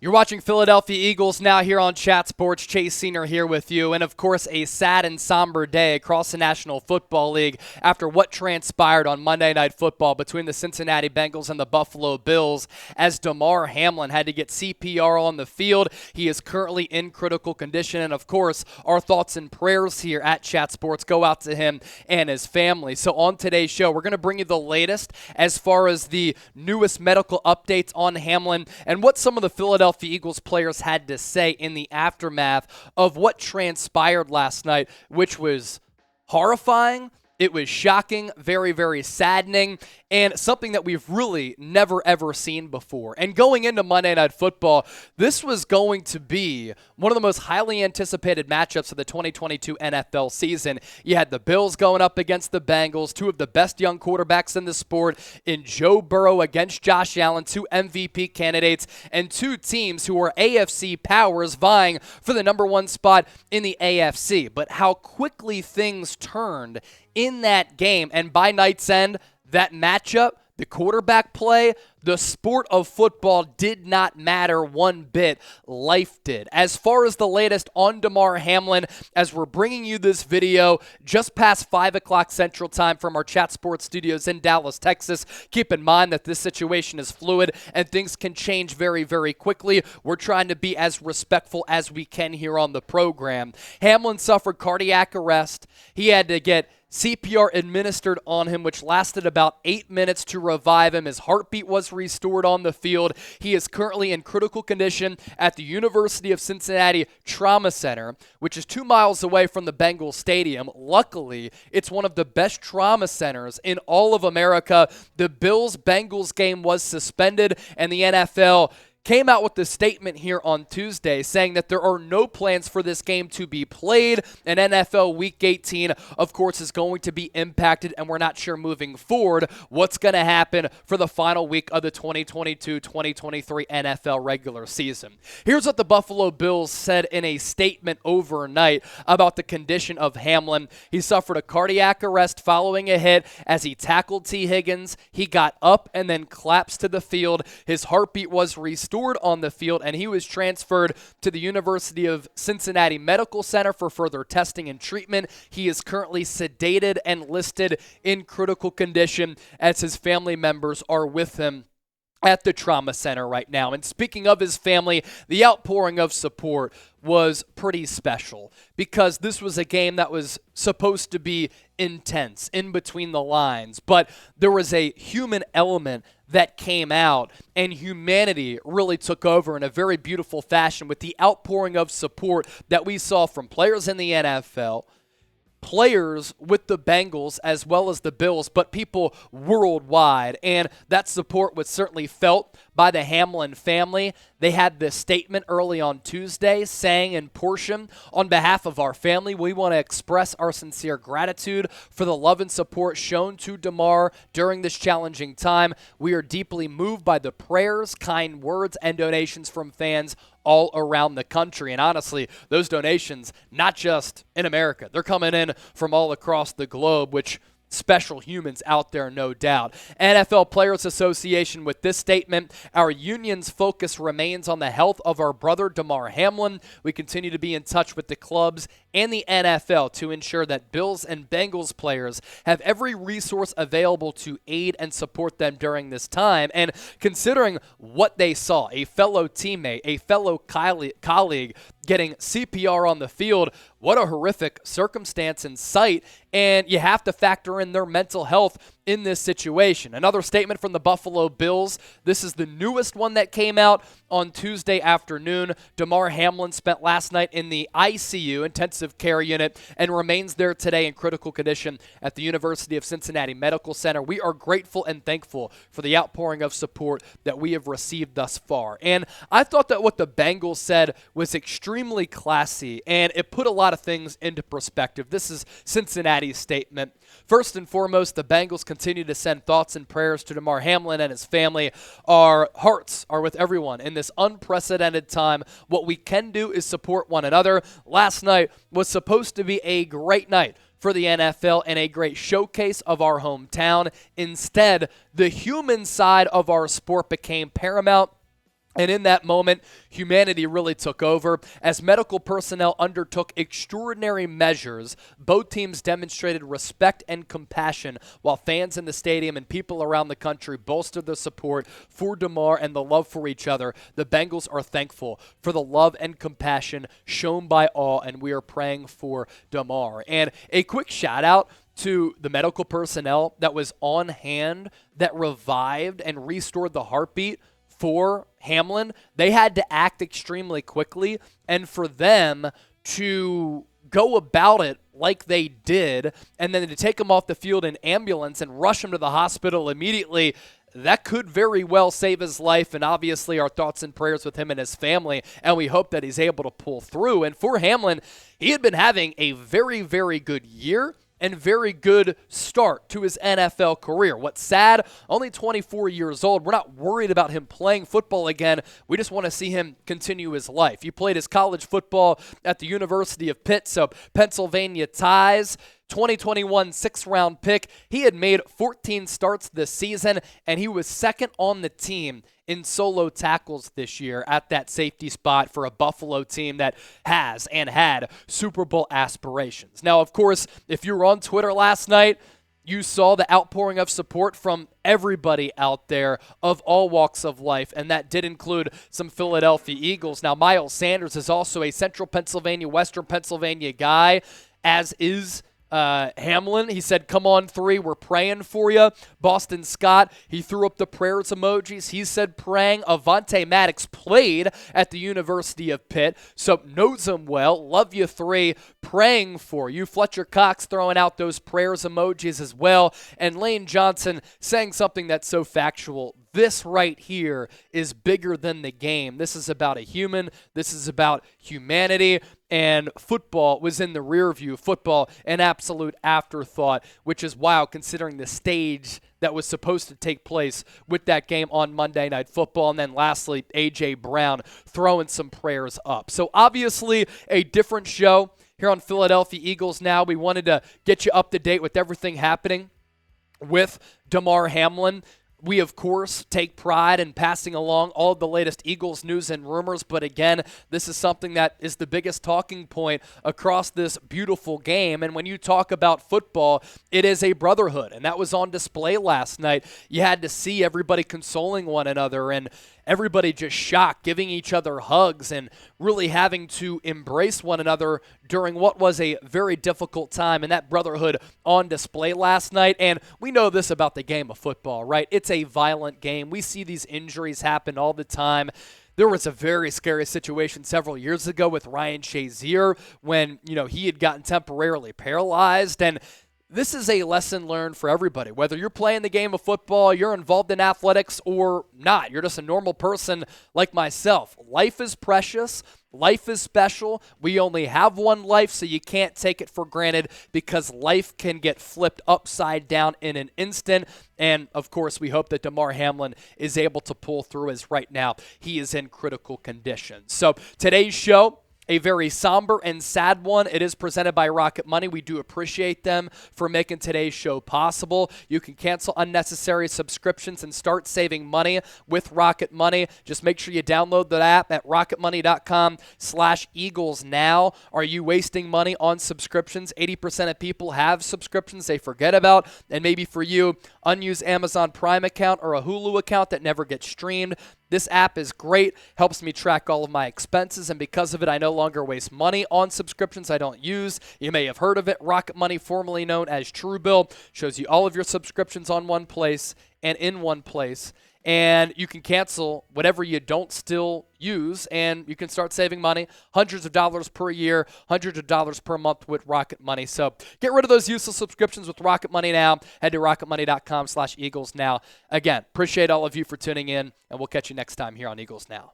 You're watching Philadelphia Eagles now here on Chat Sports. Chase Senior here with you. And, of course, a sad and somber day across the National Football League after what transpired on Monday Night Football between the Cincinnati Bengals and the Buffalo Bills as Damar Hamlin had to get CPR on the field. He is currently in critical condition. And, of course, our thoughts and prayers here at Chat Sports go out to him and his family. So on today's show, we're going to bring you the latest as far as the newest medical updates on Hamlin and what some of the Philadelphia Eagles players had to say in the aftermath of what transpired last night, which was horrifying. It was shocking, very, very saddening, and something that we've really never, ever seen before. And going into Monday Night Football, this was going to be one of the most highly anticipated matchups of the 2022 NFL season. You had the Bills going up against the Bengals, two of the best young quarterbacks in the sport, in Joe Burrow against Josh Allen, two MVP candidates, and two teams who are AFC powers vying for the number one spot in the AFC. But how quickly things turned in that game, and by night's end, that matchup, the quarterback play, the sport of football did not matter one bit. Life did. As far as the latest on Damar Hamlin, as we're bringing you this video just past 5 o'clock Central Time from our Chat Sports studios in Dallas, Texas, keep in mind that this situation is fluid and things can change very, very quickly. We're trying to be as respectful as we can here on the program. Hamlin suffered cardiac arrest. He had to get CPR administered on him, which lasted about 8 minutes to revive him. His heartbeat was restored on the field. He is currently in critical condition at the University of Cincinnati Trauma Center, which is 2 miles away from the Bengals Stadium. Luckily, it's one of the best trauma centers in all of America. The Bills-Bengals game was suspended, and the NFL came out with a statement here on Tuesday saying that there are no plans for this game to be played, and NFL Week 18, of course, is going to be impacted, and we're not sure moving forward what's going to happen for the final week of the 2022-2023 NFL regular season. Here's what the Buffalo Bills said in a statement overnight about the condition of Hamlin. He suffered a cardiac arrest following a hit as he tackled T. Higgins. He got up and then collapsed to the field. His heartbeat was restored on the field, and he was transferred to the University of Cincinnati Medical Center for further testing and treatment. He is currently sedated and listed in critical condition as his family members are with him at the trauma center right now. And speaking of his family, the outpouring of support was pretty special because this was a game that was supposed to be intense, in between the lines, but there was a human element that came out, and humanity really took over in a very beautiful fashion with the outpouring of support that we saw from players in the NFL, players with the Bengals as well as the Bills, but people worldwide. And that support was certainly felt by the Hamlin family. They had this statement early on Tuesday saying in portion, "On behalf of our family, we want to express our sincere gratitude for the love and support shown to Damar during this challenging time. We are deeply moved by the prayers, kind words, and donations from fans all around the country." And honestly, those donations, not just in America, they're coming in from all across the globe, which special humans out there, no doubt. NFL Players Association with this statement: "Our union's focus remains on the health of our brother Damar Hamlin. We continue to be in touch with the clubs and the NFL to ensure that Bills and Bengals players have every resource available to aid and support them during this time." And considering what they saw, a fellow teammate, a fellow colleague getting CPR on the field, what a horrific circumstance and sight, and you have to factor in their mental health in this situation. Another statement from the Buffalo Bills. This is the newest one that came out on Tuesday afternoon. Damar Hamlin spent last night in the ICU, intensive care unit, and remains there today in critical condition at the University of Cincinnati Medical Center. We are grateful and thankful for the outpouring of support that we have received thus far. And I thought that what the Bengals said was extremely classy, and it put a lot of things into perspective. This is Cincinnati's statement. "First and foremost, the Bengals continue to send thoughts and prayers to Damar Hamlin and his family. Our hearts are with everyone in this unprecedented time. What we can do is support one another. Last night was supposed to be a great night for the NFL and a great showcase of our hometown. Instead, the human side of our sport became paramount, And in that moment, humanity really took over. As medical personnel undertook extraordinary measures, both teams demonstrated respect and compassion, while fans in the stadium and people around the country bolstered their support for Damar and the love for each other. The Bengals are thankful for the love and compassion shown by all, and we are praying for Damar. And a quick shout out to the medical personnel that was on hand that revived and restored the heartbeat for Hamlin. They had to act extremely quickly, and for them to go about it like they did, and then to take him off the field in ambulance and rush him to the hospital immediately, that could very well save his life. And obviously our thoughts and prayers with him and his family, and we hope that he's able to pull through. And for Hamlin, he had been having a very, very good year and very good start to his NFL career. What's sad, only 24 years old. We're not worried about him playing football again. We just want to see him continue his life. He played his college football at the University of Pitt, so Pennsylvania ties. 2021 sixth-round pick. He had made 14 starts this season, and he was second on the team in solo tackles this year at that safety spot for a Buffalo team that has and had Super Bowl aspirations. Now, of course, if you were on Twitter last night, you saw the outpouring of support from everybody out there of all walks of life, and that did include some Philadelphia Eagles. Now, Miles Sanders is also a Central Pennsylvania, Western Pennsylvania guy, as is Hamlin. He said, "Come on, 3, we're praying for you." Boston Scott, he threw up the prayers emojis. He said praying. Avante Maddox played at the University of Pitt, so knows him well. Love you, 3, praying for you. Fletcher Cox throwing out those prayers emojis as well. And Lane Johnson saying something that's so factual. This right here is bigger than the game. This is about a human. This is about humanity. And football was in the rear view. Football, an absolute afterthought, which is wild considering the stage that was supposed to take place with that game on Monday Night Football. And then lastly, A.J. Brown throwing some prayers up. So obviously a different show here on Philadelphia Eagles Now. We wanted to get you up to date with everything happening with Damar Hamlin. We, of course, take pride in passing along all of the latest Eagles news and rumors, but again, this is something that is the biggest talking point across this beautiful game. And when you talk about football, it is a brotherhood, and that was on display last night. You had to see everybody consoling one another and everybody just shocked, giving each other hugs and really having to embrace one another during what was a very difficult time, and that brotherhood on display last night. And we know this about the game of football, right? It's a violent game. We see these injuries happen all the time. There was a very scary situation several years ago with Ryan Shazier when, he had gotten temporarily paralyzed, and this is a lesson learned for everybody. Whether you're playing the game of football, you're involved in athletics, or not, you're just a normal person like myself. Life is precious. Life is special. We only have one life, so you can't take it for granted because life can get flipped upside down in an instant. And, of course, we hope that Damar Hamlin is able to pull through, as right now he is in critical condition. So today's show, a very somber and sad one. It is presented by Rocket Money. We do appreciate them for making today's show possible. You can cancel unnecessary subscriptions and start saving money with Rocket Money. Just make sure you download the app at rocketmoney.com/Eagles now. Are you wasting money on subscriptions? 80% of people have subscriptions they forget about. And maybe for you, unused Amazon Prime account or a Hulu account that never gets streamed. This app is great, helps me track all of my expenses, and because of it, I no longer waste money on subscriptions I don't use. You may have heard of it. Rocket Money, formerly known as Truebill, shows you all of your subscriptions on one place and in one place. And you can cancel whatever you don't still use, and you can start saving money, hundreds of dollars per year, hundreds of dollars per month with Rocket Money. So get rid of those useless subscriptions with Rocket Money now. Head to rocketmoney.com/Eagles now. Again, appreciate all of you for tuning in, and we'll catch you next time here on Eagles Now.